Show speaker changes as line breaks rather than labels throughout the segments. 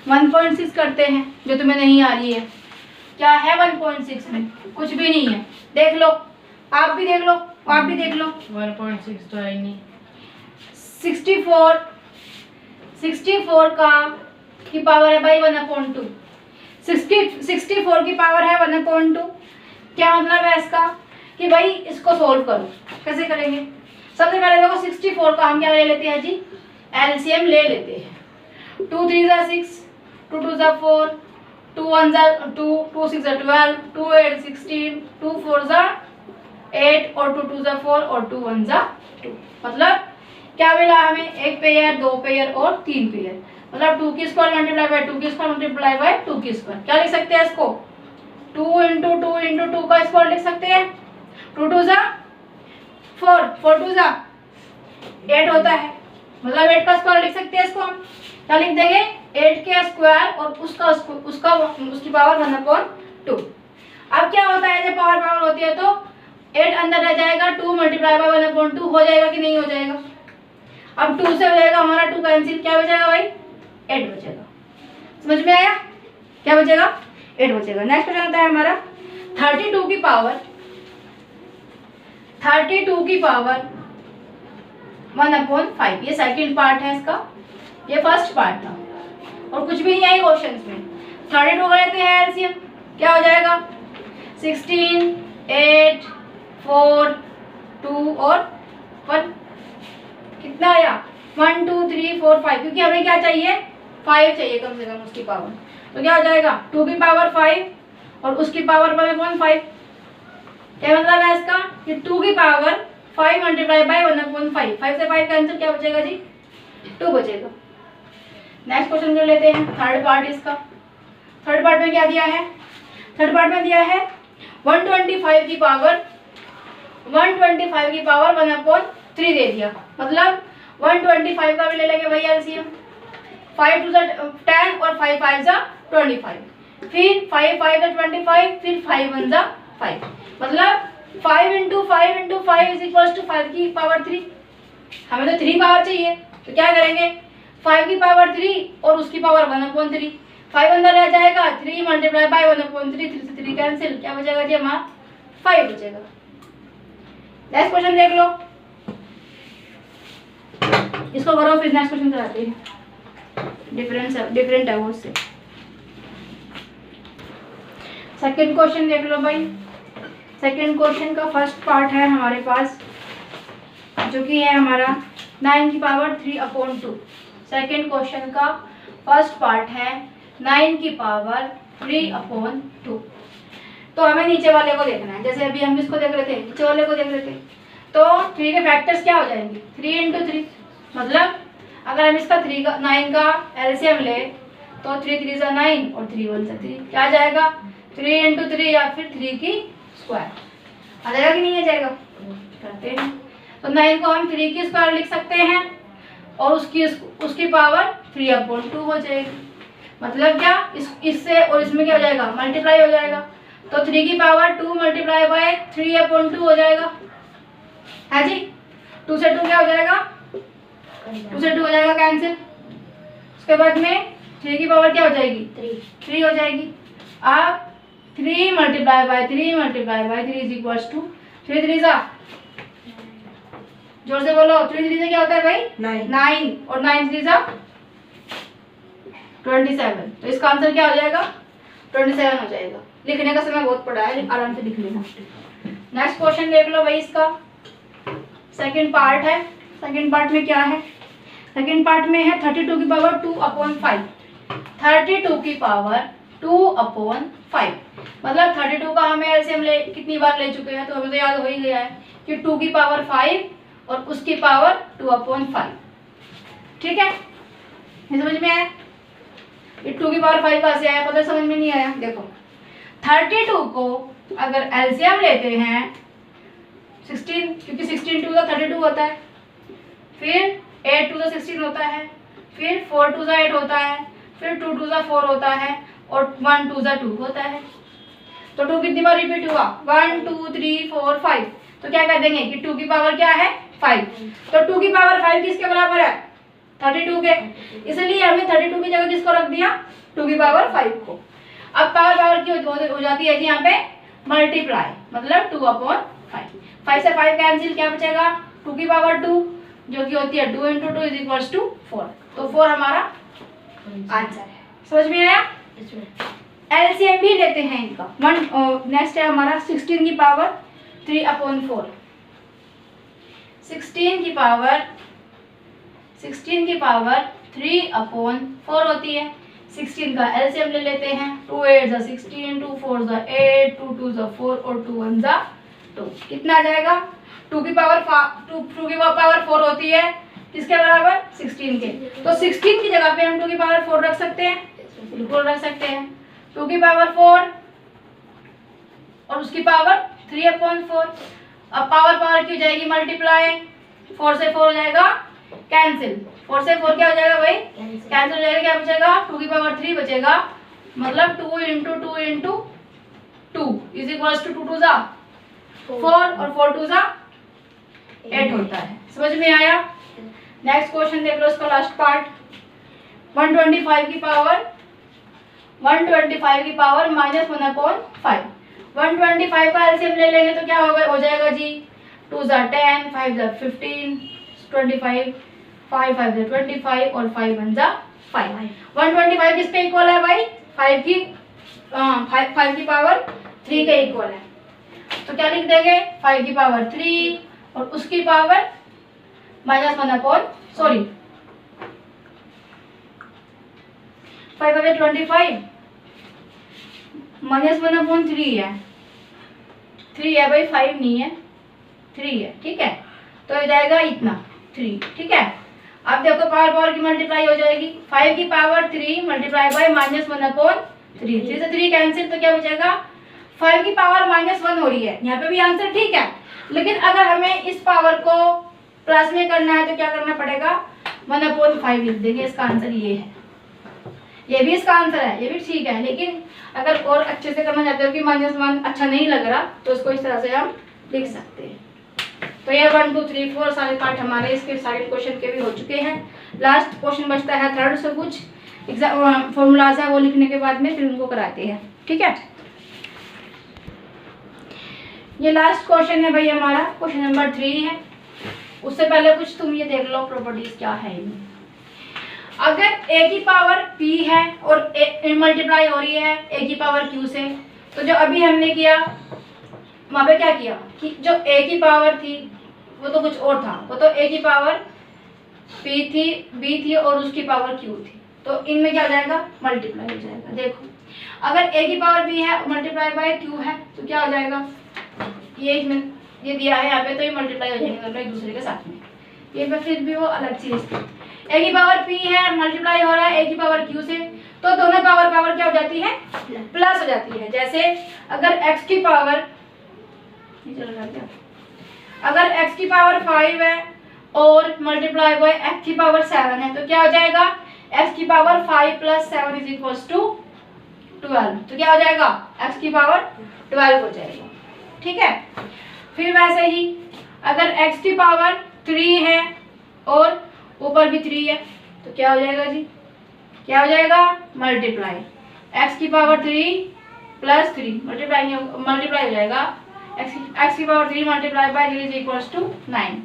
1.6 करते हैं, जो तुम्हें नहीं आ रही है। क्या है 1.6 में? कुछ भी नहीं है। देख लो, आप भी देख लो, आप भी देख लो।
1.6 तो है ही नहीं।
64 का की पावर है भाई 1/2। 64 की पावर है 1/2। क्या मतलब है इसका कि भाई इसको सोल्व करो। कैसे करेंगे? सबसे पहले देखो 64 का हम क्या ले लेते हैं जी, एलसीएम ले लेते हैं। 2 3 ज़ा 6, 2 2 ज़ा 4, 2 1 ज़ा 2, 2 6 ज़ा 12, 2 8 16, 2 4 ज़ा 8 और 2 2 ज़ा 4 और 2 1 ज़ा 2। मतलब क्या मिला हमें? एक पेयर, दो पेयर और तीन पेयर। मतलब 2 की स्क्वायर मल्टीप्लाई बाय 2 की स्क्वायर मल्टीप्लाई बाय 2 की स्क्वायर। क्या लिख सकते हैं इसको? 2 इंटू 2 इंटू 2 का स्क्वायर लिख सकते हैं। 2 2 ज़ा 4, 4 2 ज़ा 8 होता है। मतलब 8 का स्क्वायर लिख सकते हैं इसको हम। क्या लिख देंगे? 8 के स्क्वायर और उसकी पावर 1/2। अब क्या होता है जब पावर पावर होती है तो 8 अंदर रह जाएगा, 2 मल्टीप्लाई बाय 1/2 हो जाएगा कि नहीं हो जाएगा? अब 2 से हो जाएगा हमारा 2 कैंसिल, क्या बचेगा भाई? 8 बचेगा। समझ में आया? क्या बचेगा? 8 बचेगा। नेक्स्ट क्वेश्चन आता है हमारा 32 की पावर 1/5। ये सेकंड पार्ट है इसका, ये फर्स्ट पार्ट था और कुछ भी नहीं आई क्वेश्चन में। 32 का लेते हैं एलसीएम, क्या हो जाएगा? 16, 8, 4, 2 और 1। कितना आया? 1 2 3 4 5, क्योंकि हमें क्या चाहिए? 5 चाहिए कम से कम उसकी पावर। तो क्या हो जाएगा? 2 की पावर 5 और उसकी पावर 1/5। क्या मतलब है इसका कि 2 की पावर 5 मल्टीप्लाई बाय 1/5। 5 से 5 कैंसिल, क्या बचेगा जी? 2 बचेगा। नेक्स्ट क्वेश्चन कर लेते हैं, थर्ड पार्ट इसका। थर्ड पार्ट में क्या दिया है? थर्ड पार्ट में दिया है 125 की पावर 1/3 दे दिया। मतलब 125 का भी ले लेंगे भैया एलसीएम। 5 2 10 और 5 5 ज़ा 25, फिर 5 5 ज़ा 25, फिर 5 1 ज़ा 5। मतलब 5 into 5 into 5 is equal to 5 की पावर 3। हमें तो 3 पावर चाहिए, तो क्या करेंगे? 5 की पावर 3 और उसकी पावर 1/3। 5 अंदर रह जाएगा, 3 मल्टीप्लाई बाय 1/3, 3 से 3 कैंसिल, क्या बचेगा जी हमारा? 5 बचेगा। नेक्स्ट क्वेश्चन देख लो, इसको करो फिर नेक्स्ट क्वेश्चन कराते हैं। डिफरेंट है वो उससे। सेकंड क्वेश्चन देख लो भाई। सेकंड क्वेश्चन का फर्स्ट पार्ट है हमारे पास, जो कि है हमारा 9 की पावर 3/2। सेकंड क्वेश्चन का फर्स्ट पार्ट है 9 की पावर 3/2। तो हमें नीचे वाले को देखना है। जैसे अभी हम इसको देख रहे थे, नीचे वाले को देख रहे थे, तो 3 के फैक्टर्स क्या हो जाएंगे? 3 इंटू 3। मतलब अगर हम इसका 9 का एलसीएम ले तो 3 3 ज़ा 9 और 3 1 ज़ा 3, क्या आ जाएगा? 3 इंटू 3 या फिर 3 की स्क्वायर आ जाएगा कि नहीं आ जाएगा? करते हैं। तो 9 को हम 3 की स्क्वायर लिख सकते हैं और उसकी पावर 3/2 हो जाएगी। मतलब क्या? इससे और इसमें क्या हो जाएगा? मल्टीप्लाई हो जाएगा। तो 3 की पावर 2 मल्टीप्लाई बाय 3/2 हो जाएगा, है जी। 2 से 2 क्या हो जाएगा? 2 से 2 हो जाएगा कैंसिल। उसके बाद में 3 की पावर क्या हो जाएगी? 3 हो जाएगी। अब 3 multiply by 3 is equal to 3 3 ज़ा, जोर से बोलो, 3 3 से क्या होता है भाई? 9 और 9 3 ज़ा 27। तो इसका आंसर क्या हो जाएगा? 27 हो जाएगा। लिखने का समय बहुत पड़ा है, आराम से लिख लेना। नेक्स्ट क्वेश्चन देख लो भाई, इसका सेकंड पार्ट है। सेकंड पार्ट में क्या है? सेकंड पार्ट में है 32 की पावर 2/5। 32 की पावर 2/5। मतलब 32 का हमें एलसीएम कितनी बार ले चुके हैं, तो हमें तो याद हो ही गया है कि 2 की पावर 5 और उसकी पावर 2/5। ठीक है, ये समझ में आया? ये 2 की पावर 5 कहाँ से आया? पता समझ में नहीं आया? देखो 32 को अगर एलसीएम लेते हैं 16, क्योंकि 16 2 का 32 होता है, फिर 8 2 का 16 होता है, फिर 4 2 का 8 होता है, फिर 2 2 का 4 होता है और 1 2 का 2 होता है। तो 2 कितनी बार रिपीट हुआ? 1 2 3 4 5। तो क्या कर देंगे कि 2 की पावर क्या है? 5। तो 2 की पावर 5 किसके बराबर है? 32 के, इसलिए हमने 32 की जगह किसको रख दिया, 2 की पावर 5 को। अब पावर की हो जाती है जी यहाँ पे मल्टीप्लाई, मतलब 2/5। 5 से 5 कैंसिल, क्या बचेगा 2 की पावर 2 जो कि होती है 2 × 2 = 4। तो 4 हमारा आंसर है। समझ में आया? एलसीएम भी लेते हैं इनका। नेक्स्ट है हमारा 16 की पावर 3/4। 16 की पावर 3/4 होती है। 16 का एलसीएम ले लेते हैं। 2 8 = 16, 2 4 = 8, 2 2 = 4 और 2 1 = 2। कितना आ जाएगा? 2 की पावर 4 होती है किसके बराबर, 16 के। तो 16 की जगह पे हम 2 की पावर 4 रख सकते हैं, बिल्कुल रख सकते हैं। 2 की पावर 4 और उसकी पावर 3/4। अब पावर की हो जाएगी मल्टीप्लाई, 4 से 4 हो जाएगा कैंसिल, 4 से 4 क्या हो जाएगा भाई, कैंसिल हो जाएगा। क्या बचेगा? 2 की पावर 3 बचेगा, मतलब 2 × 2 × 2 = 2 = 2 2 = 4 और 4 2 = 8 होता है। समझ में आया? नेक्स्ट क्वेश्चन देख लो, इसका लास्ट पार्ट। 125 की पावर -1/5। 125 का एलसीएम ले लेंगे तो क्या होगा, हो जाएगा जी 2 × 10, 5 × 15, 25, 5 5 × 25 और 5 1 = 5। 125 किसके इक्वल है भाई, 5 की पावर 3 के इक्वल है। तो क्या लिख देंगे, 5 की पावर 3 और उसकी पावर -1/, सॉरी 5 × 25 -1/3 है। 3 है भाई, 5 नहीं है, 3 है, ठीक है। तो हो जाएगा इतना 3, ठीक है। अब देखो पावर की मल्टीप्लाई हो जाएगी। 5 की पावर 3 मल्टीप्लाई बाय -1/3, 3 से 3 कैंसिल, तो क्या बचेगा, 5 की पावर -1 हो रही है। यहाँ पे भी आंसर ठीक है, लेकिन अगर हमें इस पावर को प्लस में करना है तो क्या करना पड़ेगा, 1/5 लिख देंगे। इसका आंसर ये है, ये भी इसका आंसर है, ये भी ठीक है। लेकिन अगर और अच्छे से करना चाहते हो कि -1 अच्छा नहीं लग रहा, तो इसको इस तरह से हम लिख सकते हैं। तो ये 1 2 3 4 सारे पार्ट हमारे इसके सारे क्वेश्चन के भी हो चुके हैं। लास्ट क्वेश्चन बचता है थर्ड से कुछ एग्जाम फॉर्मूलाज है, वो लिखने के बाद में फिर उनको कराते हैं, ठीक है। ये लास्ट क्वेश्चन है भाई हमारा, क्वेश्चन नंबर 3 है। उससे पहले कुछ तुम ये देख लो प्रॉपर्टीज क्या है इनमें। अगर a की पावर p है और मल्टीप्लाई हो रही है a की पावर q से, तो जो अभी हमने किया वहां पे क्या किया कि जो a की पावर थी वो तो कुछ और था, वो तो a की पावर p थी, b थी और उसकी पावर q थी। तो इनमें क्या हो जाएगा, मल्टीप्लाई हो जाएगा। देखो अगर a की पावर b है मल्टीप्लाई बाय q है तो क्या हो जाएगा, ये दिया है यहाँ पे, तो ये मल्टीप्लाई हो जाएंगे दोनों एक दूसरे के साथ में। ये पे फिर भी वो अलग चीज थी। a की पावर p है मल्टीप्लाई हो रहा है a की पावर q से, तो दोनों पावर क्या हो जाती है, प्लस हो जाती है। जैसे अगर x की पावर अगर x की पावर 5 है और मल्टीप्लाई बाय x की पावर 7 है, तो क्या हो जाएगा, x की पावर 5 + 7 = 12। तो क्या हो जाएगा, x की पावर 12 हो जाएगा, ठीक है। फिर वैसे ही अगर x की पावर 3 है और ऊपर भी 3 है, तो क्या हो जाएगा जी, क्या हो जाएगा, मल्टीप्लाई x की पावर 3 + 3 मल्टीप्लाई हो जाएगा x की पावर 3 मल्टीप्लाई बाय 3 = 9।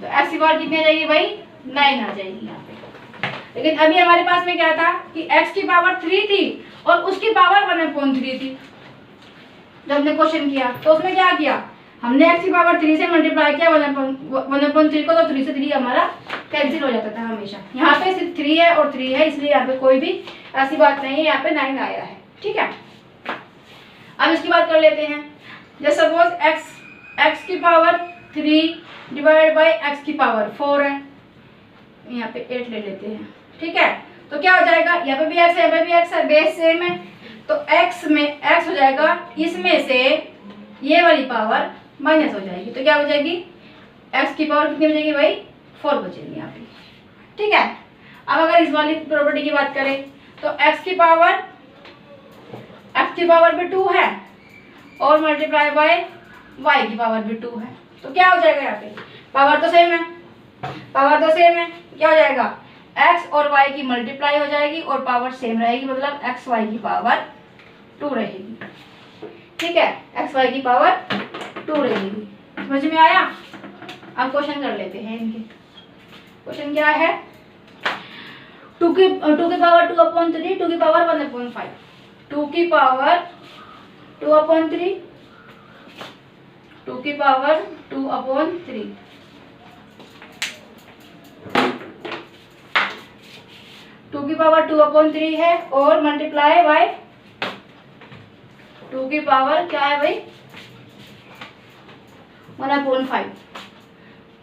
तो x की पावर कितनी आ जाएगी भाई, 9 आ जाएगी यहाँ पे। लेकिन अभी हमारे पास में क्या था कि x की पावर 3 थी और उसकी पावर 1/3 थी। जब हमने क्वेश्चन किया तो उसमें क्या किया, हमने x की पावर 3 से मल्टीप्लाई किया 1/3 को, तो 3 से 3 हमारा कैंसिल हो जाता था हमेशा। यहाँ पे सिर्फ 3 है और 3 है, इसलिए यहाँ पे कोई भी ऐसी बात नहीं है, यहाँ पे 9 आया है, ठीक है। अब इसकी बात कर लेते हैं। जैसे सपोज x की पावर 3 डिवाइड बाय x की पावर 4 है, यहाँ पे 8 ले लेते हैं, ठीक है। तो क्या हो जाएगा, यहाँ पे भी x है, यहाँ पे भी x है, बेस सेम है, तो x में x हो जाएगा, इसमें से ये वाली पावर माइनस हो जाएगी। तो क्या हो जाएगी, x की पावर कितनी बचेगी भाई, 4 बचेगी यहाँ पे, ठीक है। अब अगर इस वाली प्रॉपर्टी की बात करें तो x की पावर भी 2 है और मल्टीप्लाई बाय y की पावर भी 2 है। तो क्या हो जाएगा, यहाँ पे पावर तो सेम है, क्या हो जाएगा, x और y की मल्टीप्लाई हो जाएगी और पावर सेम रहेगी, मतलब एक्स वाई की पावर 2 रहेगी। ठीक है, एक्स वाई की पावर 2 रहेगी। समझ में आया? अब क्वेश्चन कर लेते हैं इनके। क्वेश्चन क्या है? 2 की पावर 2/3, 2 की पावर 1/5, 2 की पावर 2/3, 2 की पावर 2/3, 2 की पावर 2/3 है और मल्टीप्लाई बाय 2 की पावर क्या है भाई? 1/5,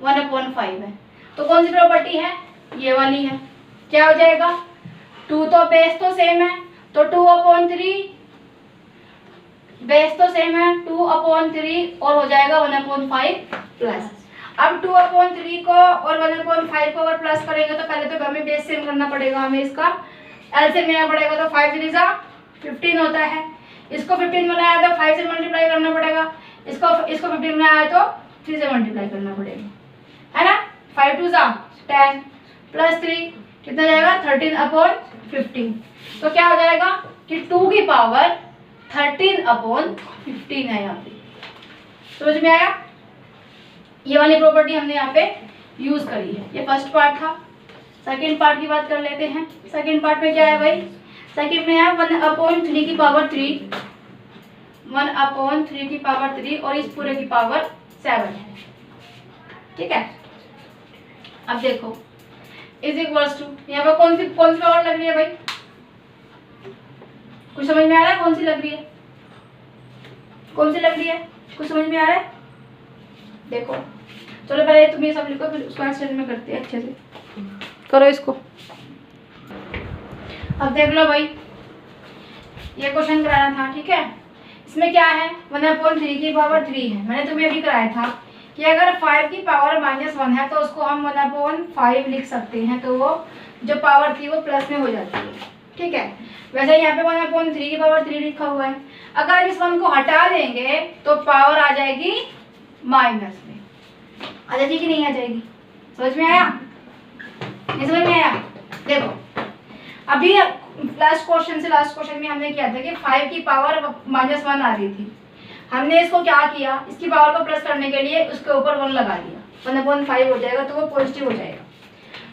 1/5 है। तो कौन सी प्रॉपर्टी है? ये वाली है। क्या हो जाएगा? 2 तो बेस तो सेम है, तो 2/3 बेस तो सेम है, 2/3 और हो जाएगा 1/5 प्लस। अब 2/3 को और 1/5 को अगर प्लस करेंगे तो पहले तो हमें बेस सेम करना पड़ेगा, हमें इसका एलसीएम लेना पड़ेगा। तो 5 3 15 होता है, इसको 15 बनाया तो 5 से मल्टीप्लाई करना पड़ेगा, इसको 15 बनाया तो 3 से मल्टीप्लाई करना पड़ेगा, है ना। 5 2 10 प्लस 3 कितना जाएगा? 13/15। तो क्या हो जाएगा कि 2 की पावर 13/15 है यहाँ पे। समझ में आया? ये वाली प्रॉपर्टी हमने यहाँ पे यूज करी है। ये फर्स्ट पार्ट था। सेकंड पार्ट की बात कर लेते हैं। सेकंड पार्ट में क्या है भाई? सेकंड में है 1/3 की पावर 3, 1/3 की पावर 3 और इस पूरे की पावर 7 है। ठीक है, अब देखो इज इक्वल्स टू, यहाँ पर कौन सी पावर लग रही है भाई? कुछ समझ में आ रहा है? कौन सी लग रही है? कौन सी लग रही है? कुछ समझ में आ रहा है? देखो, चलो पहले तुम ये सब लिखो, फिर उसको एक्सटेंड में करते हैं। अच्छे से करो इसको। अब देख लो भाई, ये क्वेश्चन कराना था। ठीक है, इसमें क्या है? 1/3 की पावर 3 है। मैंने तुम्हें अभी कराया था कि अगर 5 की पावर -1 है तो उसको हम 1/5 लिख सकते हैं, तो वो जो पावर थी वो प्लस में हो जाती है। ठीक है, वैसे यहाँ पे 1/3 की पावर 3 लिखा हुआ है। अगर इस 1 को हटा देंगे तो पावर आ जाएगी माइनस में। आ जाएगी कि नहीं आ जाएगी? समझ में आया? नहीं समझ में आया? देखो, अभी लास्ट क्वेश्चन में हमने किया था कि 5 की पावर -1 आ रही थी। हमने इसको क्या किया? इसकी पावर को प्लस करने के लिए उसके ऊपर 1 लगा दिया, 1/5 हो जाएगा, तो वो पॉजिटिव हो जाएगा।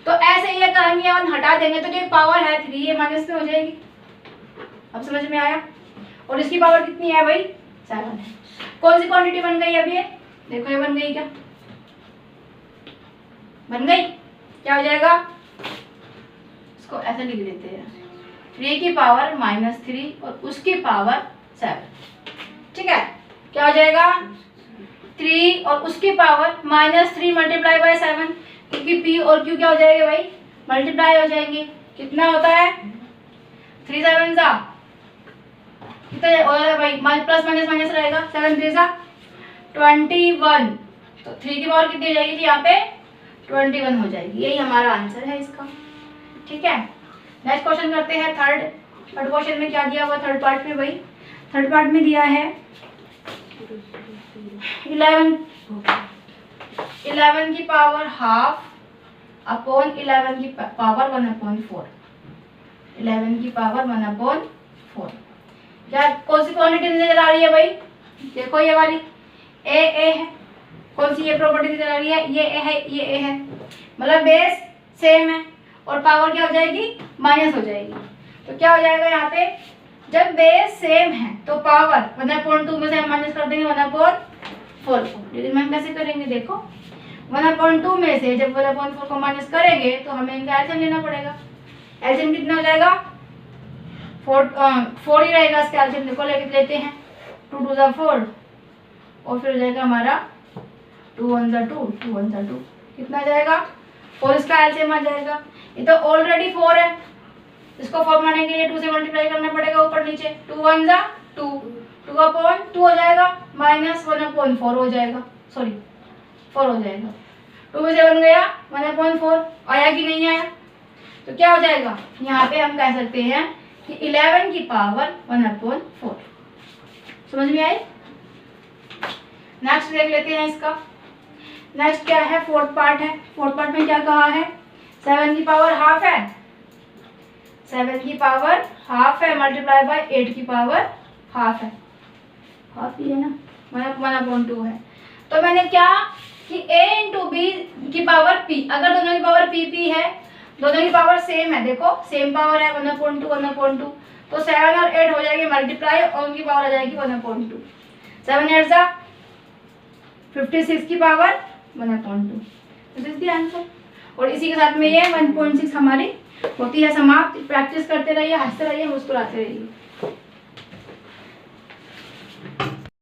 तो ऐसे ही अगर हम ये 1 हटा देंगे तो जो पावर है 3 ये माइनस में हो जाएगी। अब समझ में आया? और इसकी पावर कितनी है भाई? 7 है। कौन सी क्वांटिटी बन गई अभी? देखो, ये बन गई क्या? बन गई। क्या हो जाएगा? इसको ऐसे लिख देते हैं, 3 की पावर -3 और उसकी पावर 7। ठीक है, क्या हो जाएगा? 3 और उसकी पावर -3 मल्टीप्लाई बाय 7, क्योंकि P और Q क्या हो जाएंगे भाई? मल्टीप्लाई हो जाएंगे। कितना होता है? 3 7 कितना हो जाएगा भाई? प्लस माइनस रहेगा। 7 3 21। तो 3 की पावर कितनी हो जाएगी थी यहाँ पे? 21 हो जाएगी। यही हमारा आंसर है इसका। ठीक है, नेक्स्ट क्वेश्चन करते हैं। थर्ड क्वेश्चन में क्या दिया हुआ? थर्ड पार्ट में भाई, थर्ड पार्ट में दिया है 11 की पावर हाफ अपॉन 11 की पावर 1/4, 11 की पावर 1/4। क्या कौन सी क्वांटिटी नजर आ रही है भाई? देखो, ये वाली ए है। कौन सी ये प्रॉपर्टी नजर आ रही है? ये ए है, ये ए है, मतलब बेस सेम है और पावर क्या हो जाएगी? माइनस हो जाएगी। तो क्या हो जाएगा यहाँ पे? जब बेस सेम है तो पावर 1/2 में से हम माइनस कर देंगे 1/4 को। लेकिन हम कैसे करेंगे? देखो, 1/2 में से जब 1/4 को माइनस करेंगे तो हमें इनका एलसीएम लेना पड़ेगा। एलसीएम कितना हो जाएगा? 4 ही रहेगा इसका एलसीएम। देखो, लेते हैं 2 2 4 और फिर हो जाएगा हमारा 2 1 2, 2 1 2 कितना जाएगा? 4 इसका एलसीएम आ जाएगा। ये तो ऑलरेडी 4 है, इसको 4 बनाने के लिए 2 से मल्टीप्लाई करना पड़ेगा ऊपर नीचे। 2 1 2, 2/2 हो जाएगा, माइनस 1/4 हो जाएगा, सॉरी 4 हो जाएगा। 2 से बन गया 1/4। आया कि नहीं आया? तो क्या हो जाएगा? यहाँ पे हम कह सकते हैं कि 11 की पावर 1/4। समझ में आई? नेक्स्ट देख लेते हैं इसका। नेक्स्ट क्या है? फोर्थ पार्ट है। फोर्थ पार्ट में क्या कहा है? 7 की पावर हाफ है, 7 की पावर हाफ है मल्टीप्लाई बाय 8 की पावर हाफ है, हाफ ही है ना, 1/2 है। तो मैंने क्या कि a इंटू बी की पावर p, अगर दोनों की पावर p है, दोनों की पावर सेम है, देखो सेम पावर है 1/2, तो 7 और 8 हो जाएगी मल्टीप्लाई और उनकी पावर आ जाएगी 1/2। 7 8 जा 56 की power 1/2। This is the answer. और इसी के साथ में ये 1.6 हमारी होती है समाप्त। प्रैक्टिस करते रहिए, हंसते रहिए, मुस्कुराते रहिए।